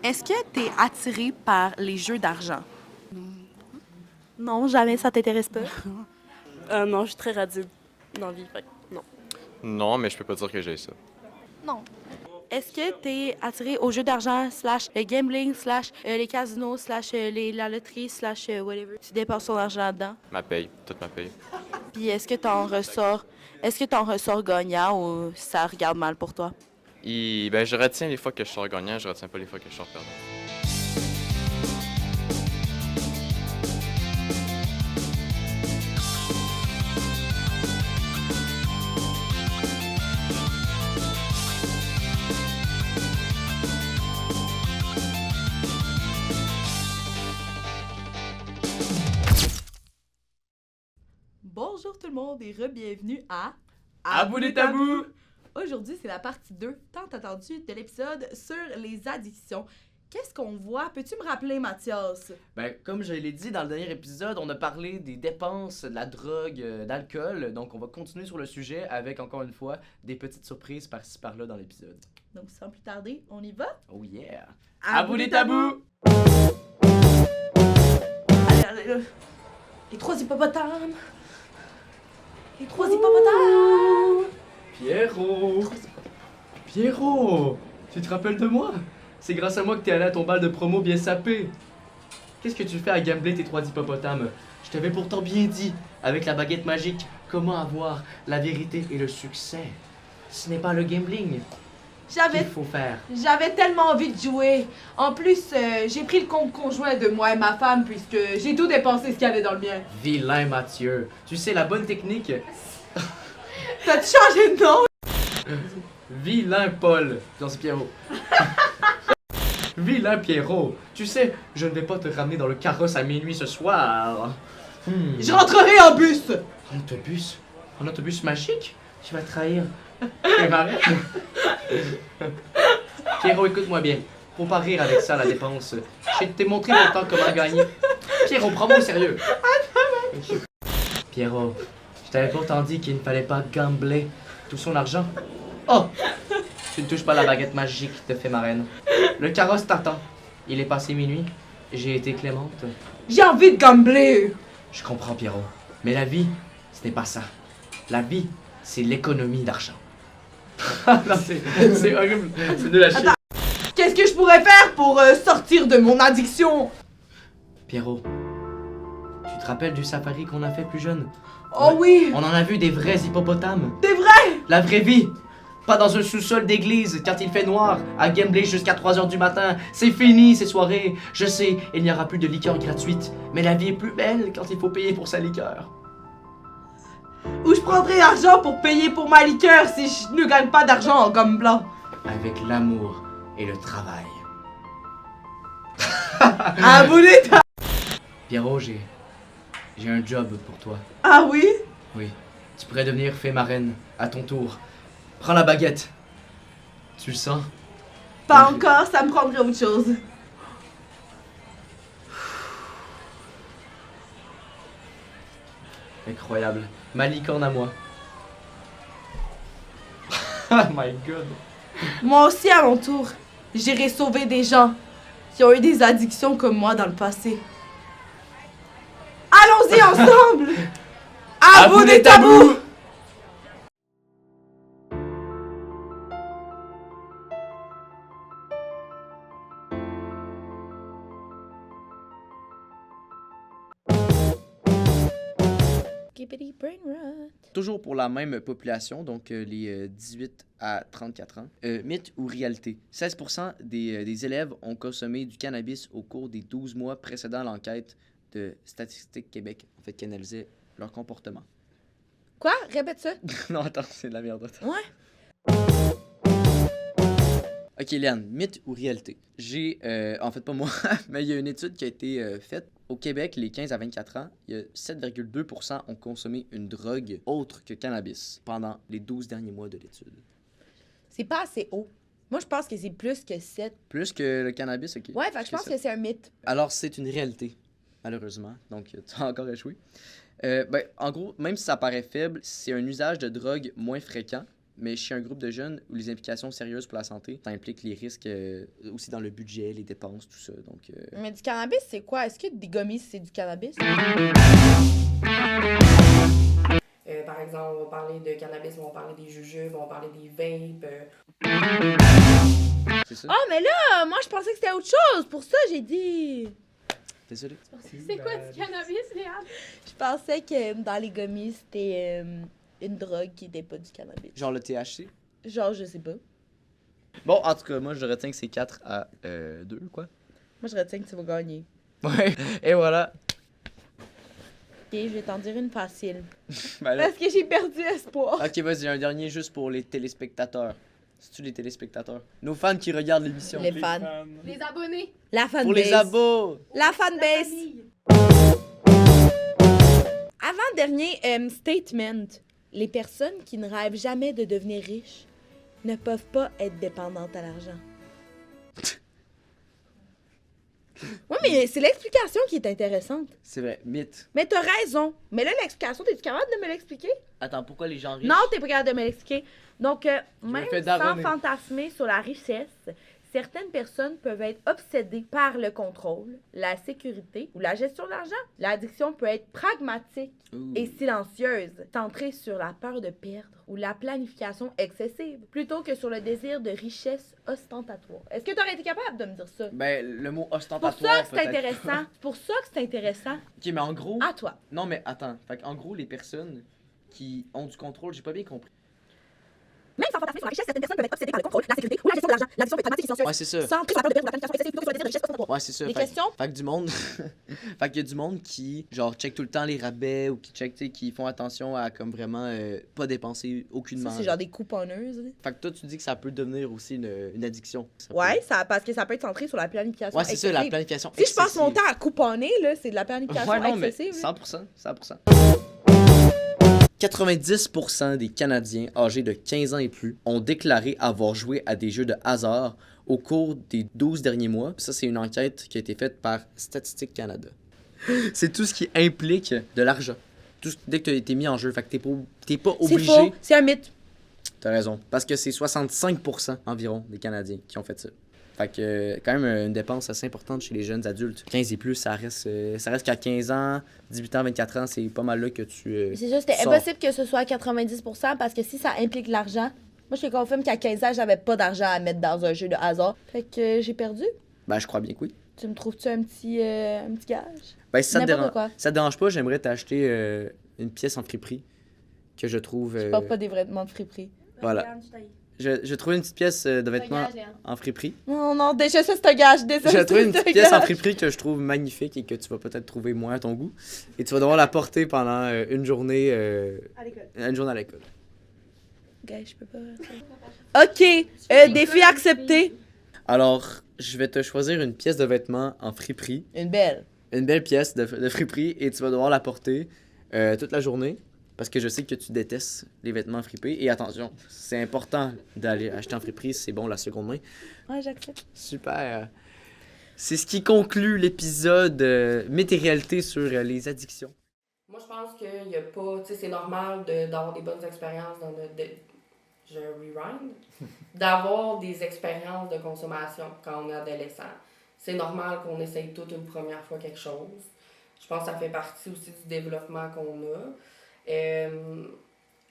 Est-ce que tu es attiré par les jeux d'argent? Non, jamais, ça t'intéresse pas? Non, je suis très radine dans la vie, fait que non. Non, mais je peux pas dire que j'ai ça. Non. Est-ce que tu es attiré aux jeux d'argent, slash gambling, slash les casinos, slash la loterie, slash whatever? Tu dépenses ton argent là-dedans? Ma paye, toute ma paye. Puis est-ce que t'en ressors gagnant ou ça regarde mal pour toi? Ben, je retiens les fois que je sors gagnant, je retiens pas les fois que je sors perdant. Bonjour tout le monde et re-bienvenue À bout des tabous! Aujourd'hui, c'est la partie 2, tant attendue, de l'épisode sur les addictions. Qu'est-ce qu'on voit? Peux-tu me rappeler, Mathias? Ben, comme je l'ai dit dans le dernier épisode, on a parlé des dépenses, de la drogue, d'alcool. Donc, on va continuer sur le sujet avec, encore une fois, des petites surprises par-ci par-là dans l'épisode. Donc, sans plus tarder, on y va? Oh yeah! À bout des tabous! Allez, allez, là. Les trois hippopotames! Les trois hippopotames! Pierrot! Pierrot! Tu te rappelles de moi? C'est grâce à moi que t'es allé à ton bal de promo bien sapé. Qu'est-ce que tu fais à gambler tes trois hippopotames? Je t'avais pourtant bien dit, avec la baguette magique, comment avoir la vérité et le succès. Ce n'est pas le gambling qu'il faut faire. J'avais tellement envie de jouer. En plus, j'ai pris le compte conjoint de moi et ma femme puisque j'ai tout dépensé ce qu'il y avait dans le mien. Vilain Mathieu. Tu sais, la bonne technique, T'as-tu changé de nom? vilain Paul. Non, c'est Pierrot. Vilain Pierrot. Tu sais, je ne vais pas te ramener dans le carrosse à minuit ce soir. Je rentrerai en bus! En autobus? En autobus magique? Tu vas trahir les marraines? Pierrot, écoute-moi bien. Faut pas rire avec ça, la dépense. Je t'ai montré longtemps comment gagner. Pierrot, prends-moi au sérieux. Pierrot, je t'avais pourtant dit qu'il ne fallait pas gambler tout son argent. Oh! Tu ne touches pas la baguette magique de fée marraine. Le carrosse t'attend. Il est passé minuit. J'ai été clémente. J'ai envie de gambler! Je comprends, Pierrot. Mais la vie, ce n'est pas ça. La vie, c'est l'économie d'argent. Non, c'est horrible. C'est de la shit. Attends. Qu'est-ce que je pourrais faire pour sortir de mon addiction? Pierrot, tu te rappelles du safari qu'on a fait plus jeune? Oh oui! On en a vu des vrais hippopotames. C'est vrai! La vraie vie! Pas dans un sous-sol d'église quand il fait noir, à gambler jusqu'à 3h du matin. C'est fini ces soirées. Je sais, il n'y aura plus de liqueur gratuite, mais la vie est plus belle quand il faut payer pour sa liqueur. Où je prendrai l'argent pour payer pour ma liqueur si je ne gagne pas d'argent en gomme blanc? Avec l'amour et le travail. Ah, vous l'êtes! Pierrot, j'ai un job pour toi. Ah oui? Oui, tu pourrais devenir fée marraine, à ton tour. Prends la baguette. Tu le sens? Pas encore, ça me prendrait autre chose. Incroyable. Ma licorne à moi. Oh my god. Moi aussi, à mon tour, j'irai sauver des gens qui ont eu des addictions comme moi dans le passé. Allons-y ensemble! À bout des tabous! Toujours pour la même population, donc les 18 à 34 ans. Mythe ou réalité? 16% des élèves ont consommé du cannabis au cours des 12 mois précédant l'enquête de Statistique Québec, en fait, qui analysait leur comportement. Quoi? Répète ça. Non, attends, c'est de la merde. Ouais. Ok, Léane, mythe ou réalité? J'ai, en fait pas moi, mais il y a une étude qui a été faite. Au Québec, les 15 à 24 ans, il y a 7,2% ont consommé une drogue autre que cannabis pendant les 12 derniers mois de l'étude. C'est pas assez haut. Moi, je pense que c'est plus que 7. Plus que le cannabis, ok. Ouais, fait que je pense que c'est un mythe. Alors, c'est une réalité, malheureusement. Donc, tu as encore échoué. En gros, même si ça paraît faible, c'est un usage de drogue moins fréquent Mais chez un groupe de jeunes où les implications sérieuses pour la santé, ça implique les risques aussi dans le budget, les dépenses, tout ça. Donc, Mais du cannabis, c'est quoi? Est-ce que des gummies, c'est du cannabis? Par exemple, on va parler de cannabis, on va parler des jujubes, on va parler des vapes. c'est ça. Ah, mais là, moi, je pensais que c'était autre chose. Pour ça, j'ai dit... Désolé. C'est quoi du cannabis, Léa? Je pensais que dans les gummies, c'était une drogue qui n'était pas du cannabis. Genre le THC. Genre, je sais pas. Bon, en tout cas, moi, je retiens que c'est 4 à 2, quoi. Moi, je retiens que tu vas gagner. Ouais, et voilà. Ok, je vais t'en dire une facile. Ben là- Parce que j'ai perdu espoir. Ok, vas-y, un dernier juste pour les téléspectateurs. C'est-tu les téléspectateurs? Nos fans qui regardent l'émission. Les fans. Les abonnés. La fanbase. Pour les abos! La fanbase. Avant-dernier statement. Les personnes qui ne rêvent jamais de devenir riches ne peuvent pas être dépendantes à l'argent. Oui, mais c'est l'explication qui est intéressante. C'est vrai, mythe. Mais t'as raison. Mais là, l'explication, t'es-tu capable de me l'expliquer? Attends, pourquoi les gens riches? Non, t'es pas capable de me l'expliquer. Donc, même fais sans daronner. fantasmer sur la richesse, certaines personnes peuvent être obsédées par le contrôle, la sécurité ou la gestion de l'argent. L'addiction peut être pragmatique Ouh. et silencieuse, centrée sur la peur de perdre ou la planification excessive, plutôt que sur le désir de richesse ostentatoire. Est-ce que tu aurais été capable de me dire ça? Ben, le mot C'est pour ostentatoire. ça que c'est peut-être. intéressant. C'est pour ça que c'est intéressant. Ok, mais en gros. À toi. Non, mais attends. Fait en gros, les personnes qui ont du contrôle, j'ai pas bien compris. Même sans fantasmer sur la richesse, certaines personnes peuvent être obsédées par le contrôle, la sécurité ou la gestion de l'argent. L'addiction peut être pragmatique et silencieuse, Ouais, c'est ça. centrée sur la peur de perdre ou la planification excessive, plutôt que sur le désir de richesse ostentatoire. Ouais, c'est ça. Les Fait- questions? Fait que du monde. Fait qu'il y a du monde qui, genre, check tout le temps les rabais ou qui check, tu sais, qui font attention à, comme vraiment, pas dépenser aucunement. Ça, c'est genre des couponneuses. là. Fait que toi, tu dis que ça peut devenir aussi une addiction. Ça peut- Ouais, ça, parce que ça peut être centré sur la planification Ouais, c'est ça, la excessive. planification. Si je passe mon excessive. temps à couponner, là, c'est de la planification Ouais, non, mais excessive. là. 100%. 90% des Canadiens âgés de 15 ans et plus ont déclaré avoir joué à des jeux de hasard au cours des 12 derniers mois. Ça, c'est une enquête qui a été faite par Statistique Canada. C'est tout ce qui implique de l'argent. Dès que tu as été mis en jeu, fait que t'es pas C'est obligé. faux, c'est un mythe. T'as raison. Parce que c'est 65% environ des Canadiens qui ont fait ça. Fait que quand même une dépense assez importante chez les jeunes adultes. 15 et plus, ça reste qu'à 15 ans, 18 ans, 24 ans, c'est pas mal là que tu... C'est juste, c'était sors. impossible que ce soit à 90% parce que si ça implique l'argent, moi je te confirme qu'à 15 ans, j'avais pas d'argent à mettre dans un jeu de hasard. Fait que j'ai perdu. Ben, je crois bien que oui. Tu me trouves-tu un petit gage? Ben, si ça te N'importe quoi. ça te dérange pas, j'aimerais t'acheter une pièce en friperie que je trouve... Je porte pas des vêtements de friperie. Voilà. Je trouvais une petite pièce de vêtements gage, Léa. en friperie. Non, non, déjà ça, c'est un gage. Déjà, J'ai trouvé une c'est un petite pièce en gage. friperie que je trouve magnifique et que tu vas peut-être trouver moins à ton goût. Et tu vas devoir la porter pendant une journée À l'école. à l'école. Gage, je peux pas. Ok, défi accepté. Alors, je vais te choisir une pièce de vêtements en friperie. Une belle. Une belle pièce de friperie et tu vas devoir la porter toute la journée parce que je sais que tu détestes les vêtements fripés. Et attention, c'est important d'aller acheter en friperie, c'est bon la seconde main. Ouais, j'accepte. Super. C'est ce qui conclut l'épisode Météréalité sur les addictions. Moi, je pense qu'il y a pas. Tu sais, c'est normal d'avoir des bonnes expériences dans notre. Je rewind. D'avoir des expériences de consommation quand on est adolescent. C'est normal qu'on essaye toute une première fois quelque chose. Je pense que ça fait partie aussi du développement qu'on a.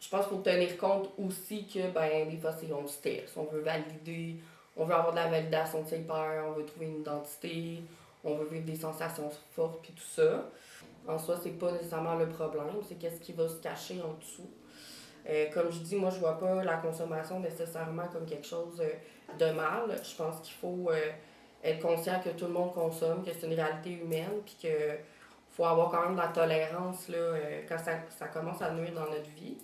Je pense qu'il faut tenir compte aussi que, des fois, c'est on du stress. On veut valider, on veut avoir de la validation de ses pairs, on veut trouver une identité, on veut vivre des sensations fortes, puis tout ça. En soi, c'est pas nécessairement le problème, c'est qu'est-ce qui va se cacher en dessous. Comme je dis, moi, je vois pas la consommation nécessairement comme quelque chose de mal. Je pense qu'il faut être conscient que tout le monde consomme, que c'est une réalité humaine, puis que faut avoir quand même de la tolérance là, quand ça commence à nuire dans notre vie.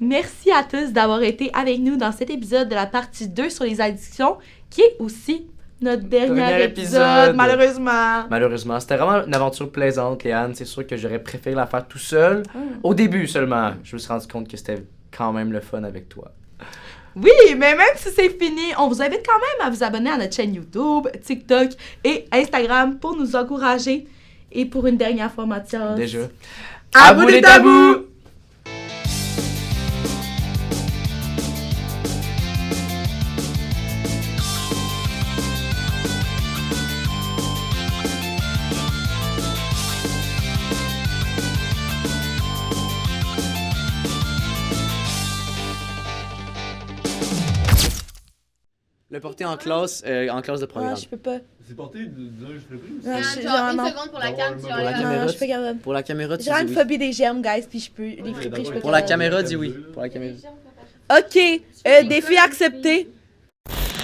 Merci à tous d'avoir été avec nous dans cet épisode de la partie 2 sur les addictions, qui est aussi notre dernier épisode, malheureusement. Malheureusement, c'était vraiment une aventure plaisante, Léane. C'est sûr que j'aurais préféré la faire tout seul. Au début seulement, je me suis rendu compte que c'était quand même le fun avec toi. Oui, mais même si c'est fini, on vous invite quand même à vous abonner à notre chaîne YouTube, TikTok et Instagram pour nous encourager. Et pour une dernière fois, Mathias. Déjà. À bout des tabous! Le porter en classe de programme. Ah, je peux pas. C'est porté d'un je ferais plus. Non, Genre, genre, une non. seconde pour la cam, tu Pour la enlèves. caméra, Non, je suis pas capable. Pour la caméra, tu J'ai vraiment dis une oui. phobie des germes, guys, puis je peux. Les friper, je peux Pour la capable. caméra, dis oui. Pour la caméra. Ok, défi accepté.